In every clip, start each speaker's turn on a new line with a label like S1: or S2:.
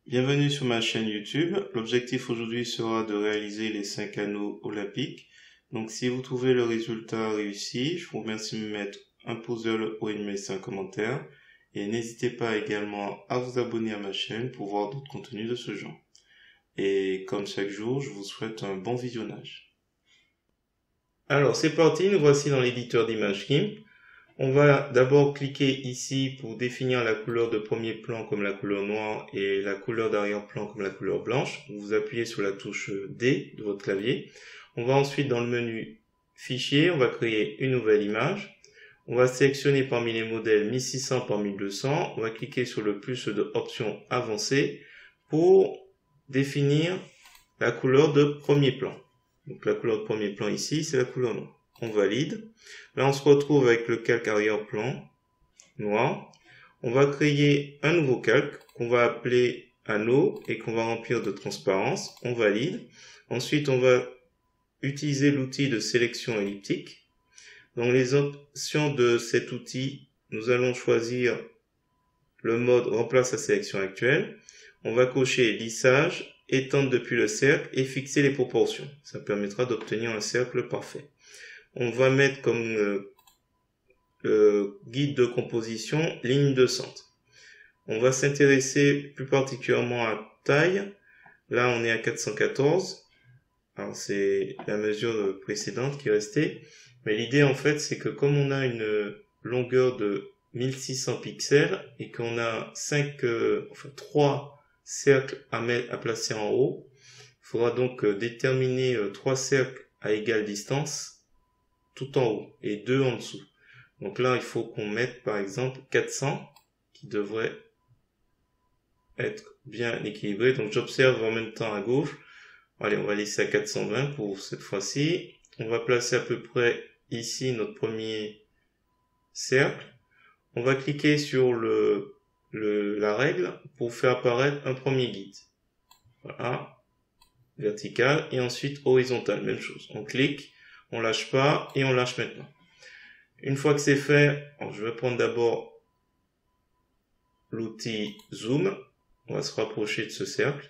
S1: Bienvenue sur ma chaîne YouTube. L'objectif aujourd'hui sera de réaliser les 5 anneaux olympiques. Donc si vous trouvez le résultat réussi, je vous remercie de me mettre un pouce vers le haut et de me laisser un commentaire. Et n'hésitez pas également à vous abonner à ma chaîne pour voir d'autres contenus de ce genre. Et comme chaque jour, je vous souhaite un bon visionnage. Alors c'est parti, nous voici dans l'éditeur d'image GIMP. On va d'abord cliquer ici pour définir la couleur de premier plan comme la couleur noire et la couleur d'arrière-plan comme la couleur blanche. Vous appuyez sur la touche D de votre clavier. On va ensuite dans le menu Fichier, on va créer une nouvelle image. On va sélectionner parmi les modèles 1600 par 1200. On va cliquer sur le plus de options avancées pour définir la couleur de premier plan. Donc la couleur de premier plan ici, c'est la couleur noire. On valide. Là, on se retrouve avec le calque arrière-plan noir. On va créer un nouveau calque qu'on va appeler anneau et qu'on va remplir de transparence. On valide. Ensuite, on va utiliser l'outil de sélection elliptique. Dans les options de cet outil, nous allons choisir le mode remplace la sélection actuelle. On va cocher lissage, étendre depuis le cercle et fixer les proportions. Ça permettra d'obtenir un cercle parfait. On va mettre comme guide de composition ligne de centre. On va s'intéresser plus particulièrement à taille. Là, on est à 414. Alors, c'est la mesure précédente qui est restée. Mais l'idée, en fait, c'est que comme on a une longueur de 1600 pixels et qu'on a 3 cercles à placer en haut, il faudra donc déterminer 3 cercles à égale distance tout en haut et 2 en dessous. Donc là, il faut qu'on mette par exemple 400 qui devrait être bien équilibré. Donc j'observe en même temps à gauche. Allez, on va laisser à 420 pour cette fois-ci. On va placer à peu près ici notre premier cercle. On va cliquer sur la règle pour faire apparaître un premier guide. Voilà, vertical et ensuite horizontal, même chose. On clique, on lâche pas et on lâche maintenant. Une fois que c'est fait, je vais prendre d'abord l'outil zoom. On va se rapprocher de ce cercle.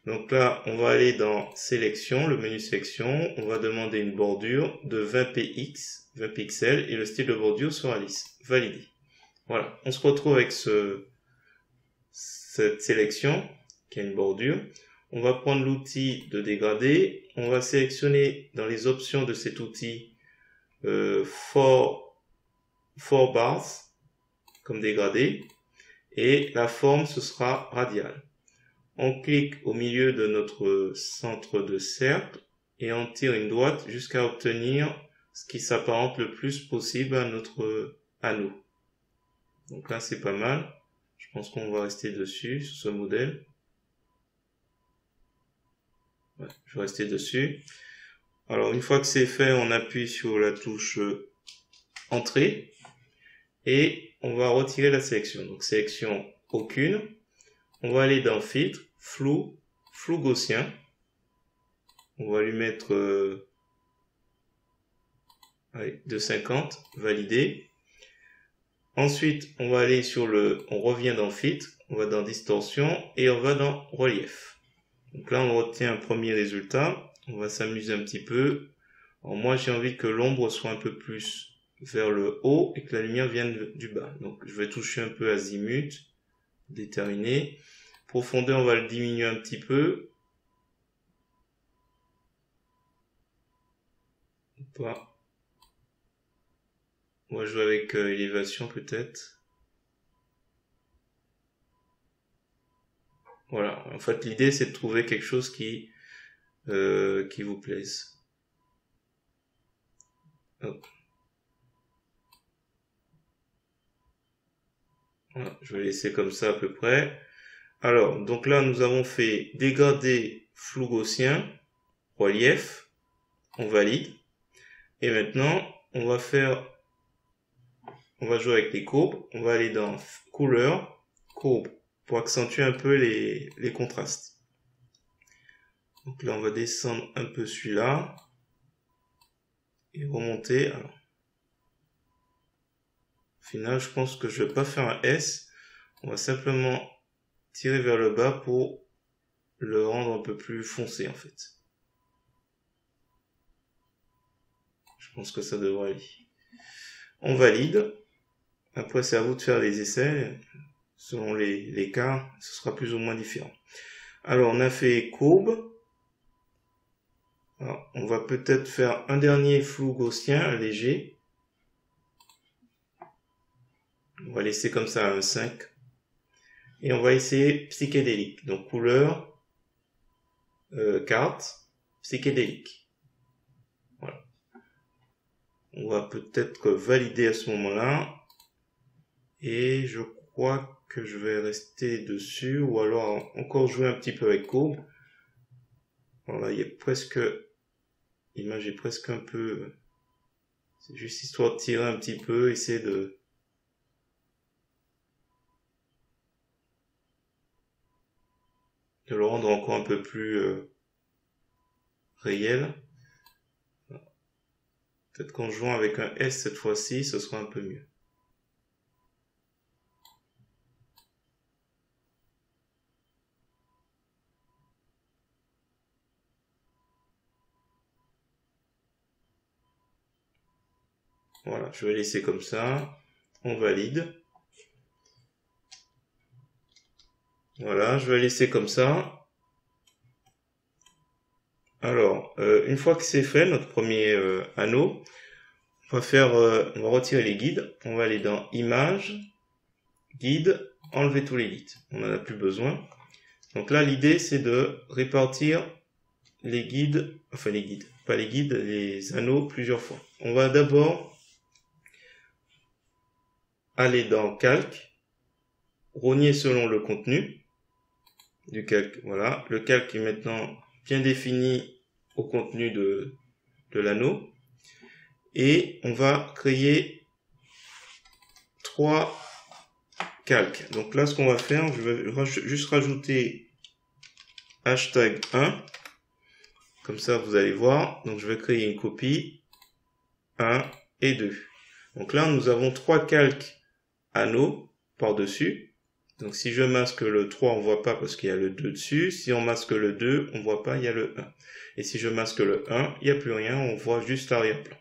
S1: Donc là, on va aller dans sélection, le menu sélection. On va demander une bordure de 20 px, 20 pixels, et le style de bordure sera lisse. Validé. Voilà, on se retrouve avec cette sélection qui a une bordure. On va prendre l'outil de dégradé. On va sélectionner dans les options de cet outil 4 bars comme dégradé et la forme ce sera radiale. On clique au milieu de notre centre de cercle et on tire une droite jusqu'à obtenir ce qui s'apparente le plus possible à notre anneau. Donc là c'est pas mal. Je pense qu'on va rester dessus sur ce modèle. Ouais, je vais rester dessus. Alors une fois que c'est fait, on appuie sur la touche Entrée et on va retirer la sélection. Donc sélection aucune. On va aller dans Filtre, Flou, Flou gaussien. On va lui mettre 250, valider. Ensuite, on va aller sur on revient dans Filtre, on va dans Distorsion et on va dans Relief. Donc là, on retient un premier résultat. On va s'amuser un petit peu. Alors moi, j'ai envie que l'ombre soit un peu plus vers le haut et que la lumière vienne du bas. Donc je vais toucher un peu azimut, déterminer. Profondeur, on va le diminuer un petit peu. Pas. On va jouer avec élévation peut-être. Voilà, en fait l'idée c'est de trouver quelque chose qui vous plaise. Hop. Voilà, je vais laisser comme ça à peu près. Alors, donc là nous avons fait dégradé flou gaussien, relief, on valide. Et maintenant on va jouer avec les courbes. On va aller dans couleur, courbe, pour accentuer un peu les contrastes. Donc là, on va descendre un peu celui-là et remonter. Alors, au final, je pense que je vais pas faire un S. On va simplement tirer vers le bas pour le rendre un peu plus foncé en fait. Je pense que ça devrait aller. On valide. Après, c'est à vous de faire les essais. Selon les cas, ce sera plus ou moins différent. Alors, on a fait courbe. Alors, on va peut-être faire un dernier flou gaussien léger. On va laisser comme ça un 5. Et on va essayer psychédélique. Donc, couleur, carte, psychédélique. Voilà. On va peut-être valider à ce moment-là. Et je crois que je vais rester dessus, ou alors encore jouer un petit peu avec courbe. Voilà, il y a presque, l'image est presque un peu, c'est juste histoire de tirer un petit peu, essayer de le rendre encore un peu plus réel. Peut-être qu'en jouant avec un S cette fois-ci, ce sera un peu mieux. Voilà, je vais laisser comme ça. On valide. Voilà, je vais laisser comme ça. Alors, une fois que c'est fait, notre premier anneau, on va retirer les guides. On va aller dans Images, Guide, enlever tous les guides. On n'en a plus besoin. Donc là, l'idée, c'est de répartir les guides, enfin les guides, pas les guides, les anneaux plusieurs fois. On va d'abord aller dans Calque, rogner selon le contenu du calque. Voilà, le calque est maintenant bien défini au contenu de l'anneau. Et on va créer 3 calques. Donc là, ce qu'on va faire, je vais juste rajouter hashtag 1. Comme ça, vous allez voir. Donc, je vais créer une copie 1 et 2. Donc là, nous avons 3 calques anneaux par-dessus. Donc, si je masque le 3, on ne voit pas parce qu'il y a le 2 dessus. Si on masque le 2, on ne voit pas, il y a le 1. Et si je masque le 1, il n'y a plus rien, on voit juste l'arrière-plan.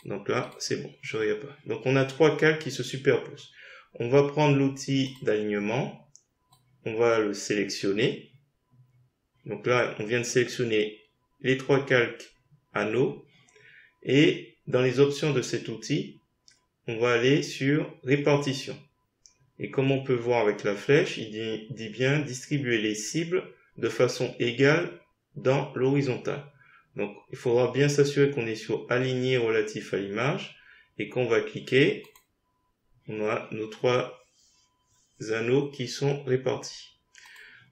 S1: Donc là, c'est bon, je ne regarde pas. Donc, on a 3 calques qui se superposent. On va prendre l'outil d'alignement. On va le sélectionner. Donc là, on vient de sélectionner les 3 calques anneaux. Et dans les options de cet outil, on va aller sur répartition. Et comme on peut voir avec la flèche, il dit bien distribuer les cibles de façon égale dans l'horizontale. Donc, il faudra bien s'assurer qu'on est sur aligner relatif à l'image et qu'on va cliquer. On a nos 3 anneaux qui sont répartis.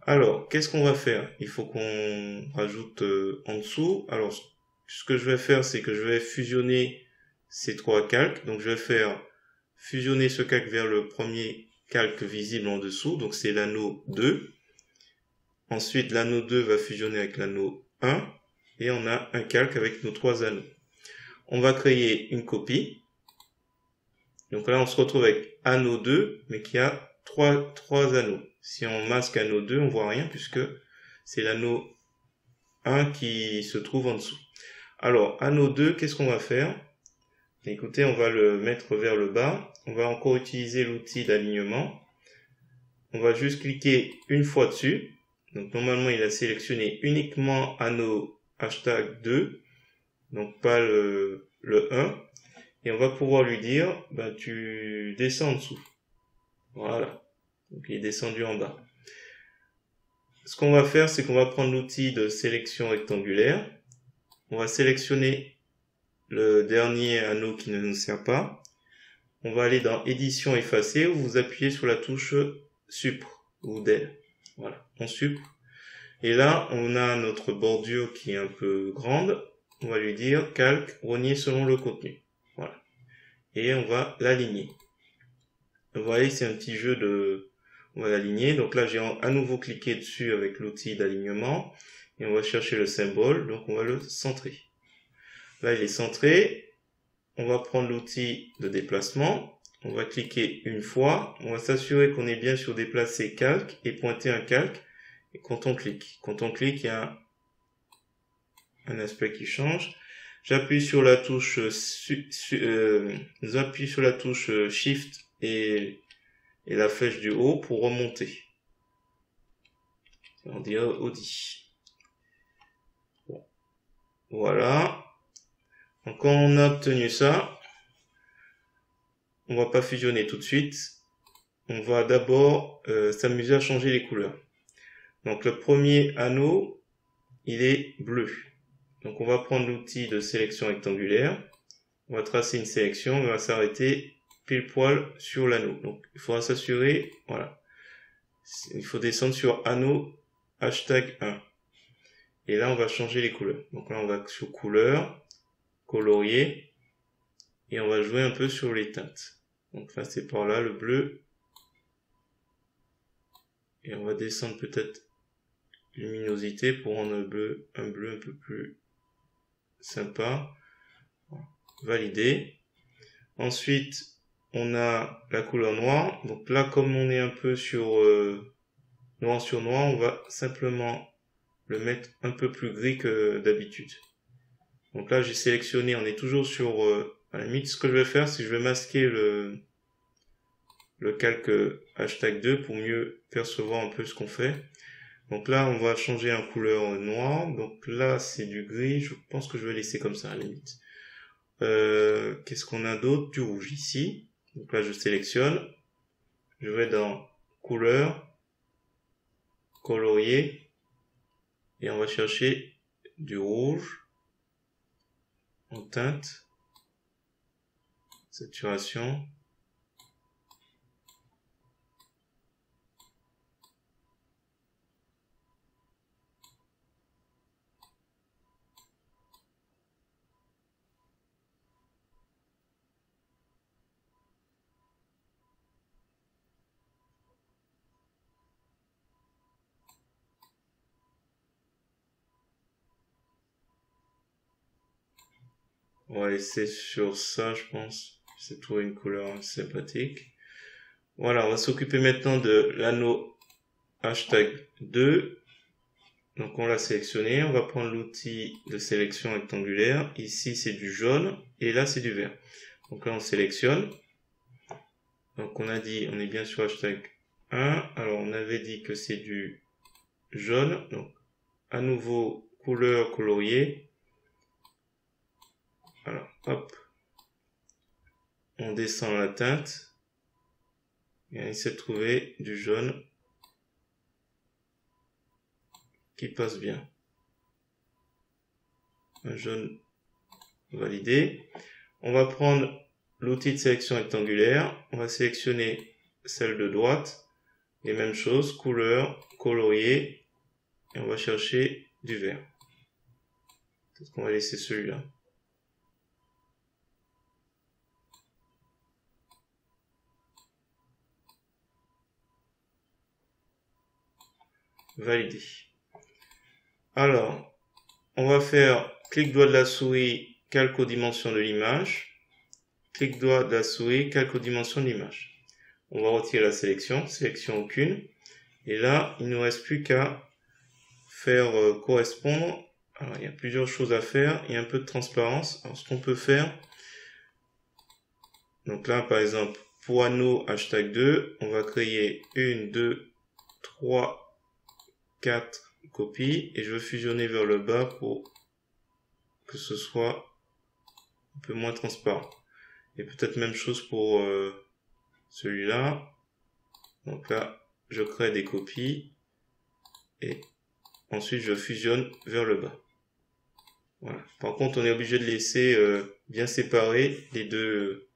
S1: Alors, qu'est-ce qu'on va faire? Il faut qu'on rajoute en dessous. Alors, ce que je vais faire, c'est que je vais fusionner ces 3 calques. Donc, je vais faire fusionner ce calque vers le premier calque visible en dessous. Donc, c'est l'anneau 2. Ensuite, l'anneau 2 va fusionner avec l'anneau 1. Et on a un calque avec nos 3 anneaux. On va créer une copie. Donc là, on se retrouve avec anneau 2, mais qui a 3 anneaux. Si on masque anneau 2, on voit rien puisque c'est l'anneau 1 qui se trouve en dessous. Alors, anneau 2, qu'est-ce qu'on va faire? Écoutez, on va le mettre vers le bas. On va encore utiliser l'outil d'alignement. On va juste cliquer une fois dessus. Donc, normalement, il a sélectionné uniquement anneau hashtag 2. Donc, pas le 1. Et on va pouvoir lui dire, ben, tu descends en dessous. Voilà. Donc, il est descendu en bas. Ce qu'on va faire, c'est qu'on va prendre l'outil de sélection rectangulaire. On va sélectionner le dernier anneau qui ne nous sert pas. On va aller dans édition effacer où vous appuyez sur la touche supre ou del. Voilà, on supre. Et là, on a notre bordure qui est un peu grande. On va lui dire calque, rogner selon le contenu. Voilà. Et on va l'aligner. Vous voyez, c'est un petit jeu de... On va l'aligner. Donc là, j'ai à nouveau cliqué dessus avec l'outil d'alignement. Et on va chercher le symbole. Donc on va le centrer. Là, il est centré. On va prendre l'outil de déplacement. on va cliquer une fois, on va s'assurer qu'on est bien sur déplacer calque et pointer un calque. Et quand on clique, il y a un aspect qui change. J'appuie sur la touche Shift et la flèche du haut pour remonter. On dirait Audi. Bon. Voilà. Donc quand on a obtenu ça, on va pas fusionner tout de suite. On va d'abord s'amuser à changer les couleurs. Donc le premier anneau, il est bleu. Donc on va prendre l'outil de sélection rectangulaire. On va tracer une sélection, on va s'arrêter pile poil sur l'anneau. Donc il faudra s'assurer, voilà. Il faut descendre sur anneau #1. Et là on va changer les couleurs. Donc là on va sur couleur, colorier, et on va jouer un peu sur les teintes. Donc là c'est par là le bleu. Et on va descendre peut-être luminosité pour rendre un bleu un peu plus sympa. Valider. Ensuite on a la couleur noire. Donc là comme on est un peu sur noir sur noir, on va simplement le mettre un peu plus gris que d'habitude. Donc là j'ai sélectionné, on est toujours sur à la limite ce que je vais faire c'est que je vais masquer le calque #2 pour mieux percevoir un peu ce qu'on fait. Donc là on va changer en couleur noire. Donc là c'est du gris, je pense que je vais laisser comme ça à la limite. Qu'est-ce qu'on a d'autre? Du rouge ici. Donc là je sélectionne, je vais dans couleur, colorier, et on va chercher du rouge en teinte, saturation, on va laisser sur ça, je pense. C'est trouver une couleur sympathique. Voilà, on va s'occuper maintenant de l'anneau #2. Donc on l'a sélectionné. On va prendre l'outil de sélection rectangulaire. Ici c'est du jaune et là c'est du vert. Donc là on sélectionne. Donc on a dit, on est bien sur #1. Alors on avait dit que c'est du jaune. Donc à nouveau couleur, colorier. Alors, hop, on descend la teinte et on essaie de trouver du jaune qui passe bien. Un jaune validé. On va prendre l'outil de sélection rectangulaire, on va sélectionner celle de droite, et même chose, couleur, colorier, et on va chercher du vert. Peut-être qu'on va laisser celui-là. Validé. Alors, on va faire clic droit de la souris, calque aux dimensions de l'image. Clic droit de la souris, calque aux dimensions de l'image. On va retirer la sélection, sélection aucune. Et là, il ne nous reste plus qu'à faire correspondre. Alors, il y a plusieurs choses à faire. Il y a un peu de transparence. Alors, ce qu'on peut faire, donc là, par exemple, pour anneau #2, on va créer 1, 2, 3, 4 copies et je veux fusionner vers le bas pour que ce soit un peu moins transparent. Et peut-être même chose pour celui-là. Donc là, je crée des copies et ensuite je fusionne vers le bas. Voilà. Par contre, on est obligé de laisser bien séparer les deux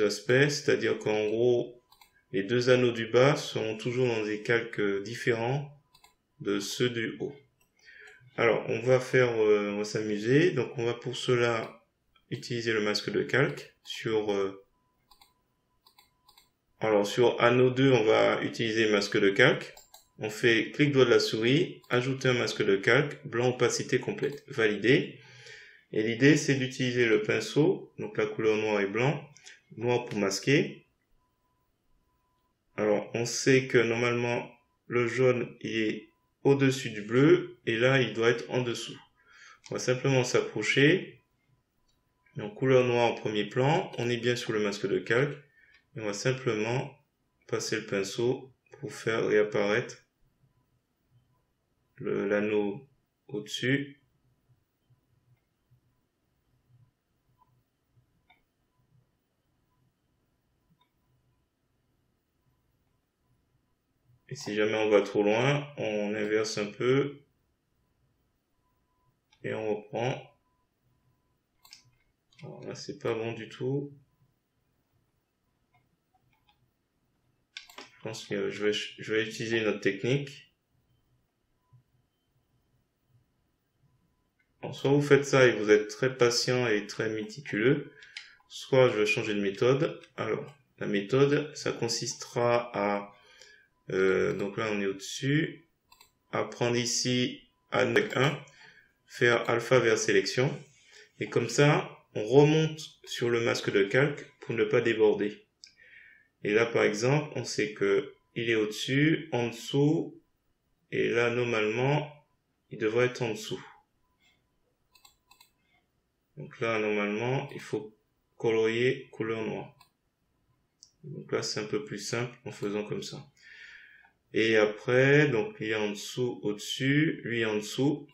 S1: aspects, c'est-à-dire qu'en gros, les deux anneaux du bas sont toujours dans des calques différents de ceux du haut. Alors, on va s'amuser. Donc, on va pour cela utiliser le masque de calque. Sur anneau 2, on va utiliser masque de calque. On fait clic droit de la souris, ajouter un masque de calque, blanc opacité complète, valider. Et l'idée, c'est d'utiliser le pinceau, donc la couleur noir et blanc, noir pour masquer. Alors, on sait que normalement, le jaune est au-dessus du bleu, et là, il doit être en dessous. On va simplement s'approcher. Donc, couleur noire en premier plan, on est bien sur le masque de calque, et on va simplement passer le pinceau pour faire réapparaître l'anneau au-dessus. Et si jamais on va trop loin, on inverse un peu et on reprend. Alors là, c'est pas bon du tout. Je pense que je vais utiliser une autre technique. Alors, soit vous faites ça et vous êtes très patient et très méticuleux, soit je vais changer de méthode. Alors, la méthode, ça consistera à, donc là on est au-dessus, à prendre ici avec 1, faire alpha vers sélection, et comme ça, on remonte sur le masque de calque pour ne pas déborder. Et là par exemple, on sait que il est au-dessus, en dessous, et là normalement, il devrait être en dessous. Donc là, normalement, il faut colorier couleur noire. Donc là, c'est un peu plus simple en faisant comme ça. Et après, donc il est en dessous, au-dessus, lui en dessous.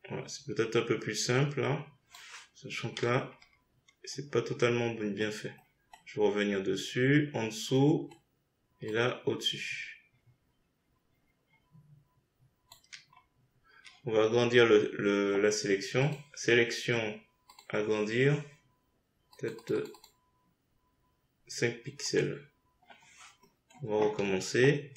S1: Voilà, c'est peut-être un peu plus simple là, sachant que là, c'est pas totalement bien fait. Je vais revenir dessus, en dessous, et là, au-dessus. On va agrandir la sélection. Sélection, agrandir, peut-être de 5 pixels. On va recommencer.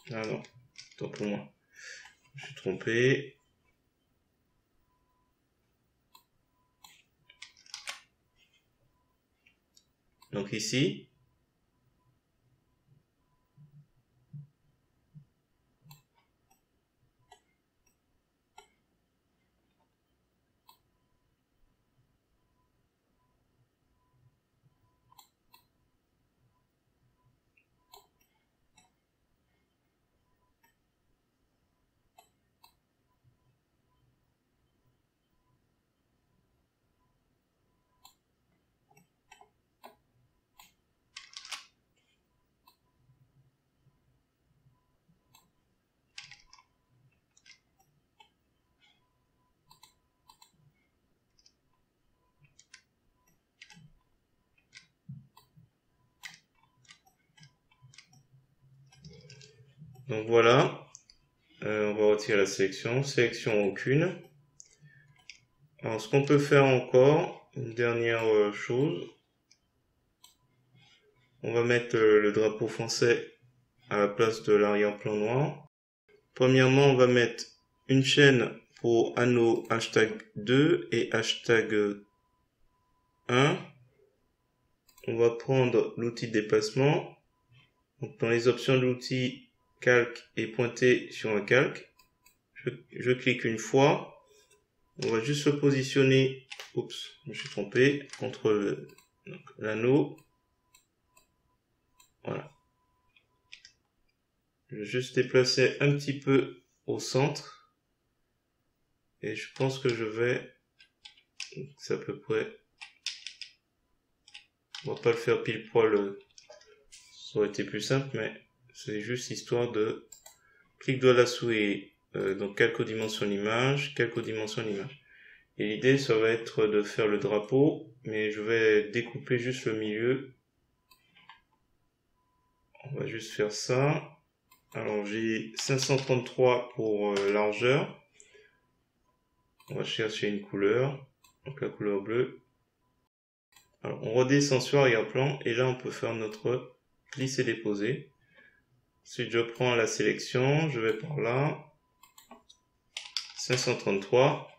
S1: Ah non, tant pour moi. Je suis trompé. Donc ici, donc voilà. On va retirer la sélection. Sélection aucune. Alors, ce qu'on peut faire encore, une dernière chose, on va mettre le drapeau français à la place de l'arrière-plan noir. Premièrement, on va mettre une chaîne pour anneau hashtag 2 et hashtag 1. On va prendre l'outil de déplacement. Donc, dans les options de l'outil calque et pointer sur un calque, je clique une fois. On va juste se positionner, oups, je me suis trompé, contre l'anneau. Voilà. Je vais juste déplacer un petit peu au centre. Et je pense que je vais, c'est à peu près, on va pas le faire pile poil, ça aurait été plus simple, mais c'est juste histoire de clic droit de la souris, donc calque aux dimensions l'image, calque aux dimensions l'image. Et l'idée, ça va être de faire le drapeau, mais je vais découper juste le milieu. On va juste faire ça. Alors j'ai 533 pour largeur. On va chercher une couleur, donc la couleur bleue. Alors on redescend sur arrière-plan et là on peut faire notre glisser déposer. Ensuite je prends la sélection, je vais par là, 533,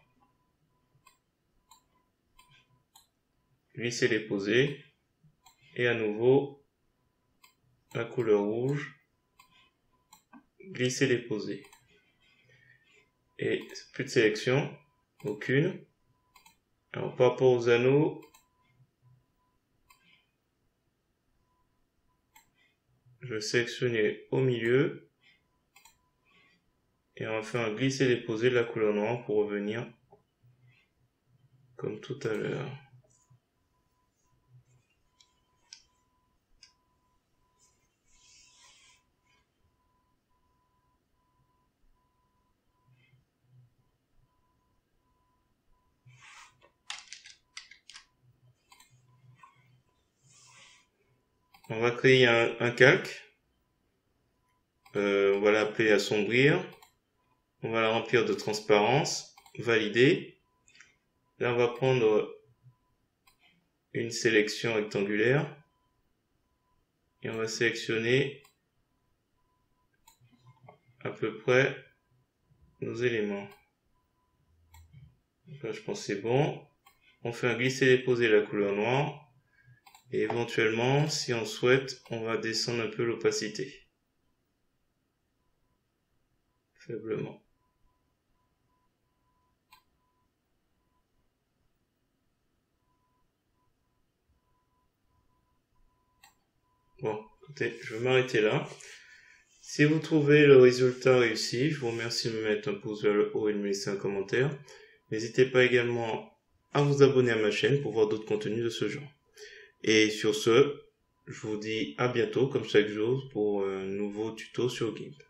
S1: glisser déposer et à nouveau la couleur rouge. glisser, déposer. Et plus de sélection, aucune. Alors par rapport aux anneaux, je vais sélectionner au milieu et on va faire un glisser déposer de la couleur noire pour revenir comme tout à l'heure. On va créer un calque. On va l'appeler assombrir. On va la remplir de transparence. Valider. Là, on va prendre une sélection rectangulaire. Et on va sélectionner à peu près nos éléments. Donc là, je pense que c'est bon. On fait un glisser-déposer la couleur noire. Et éventuellement, si on souhaite, on va descendre un peu l'opacité. Faiblement. Bon, écoutez, je vais m'arrêter là. Si vous trouvez le résultat réussi, je vous remercie de me mettre un pouce vers le haut et de me laisser un commentaire. N'hésitez pas également à vous abonner à ma chaîne pour voir d'autres contenus de ce genre. Et sur ce, je vous dis à bientôt, comme chaque jour, pour un nouveau tuto sur GIMP.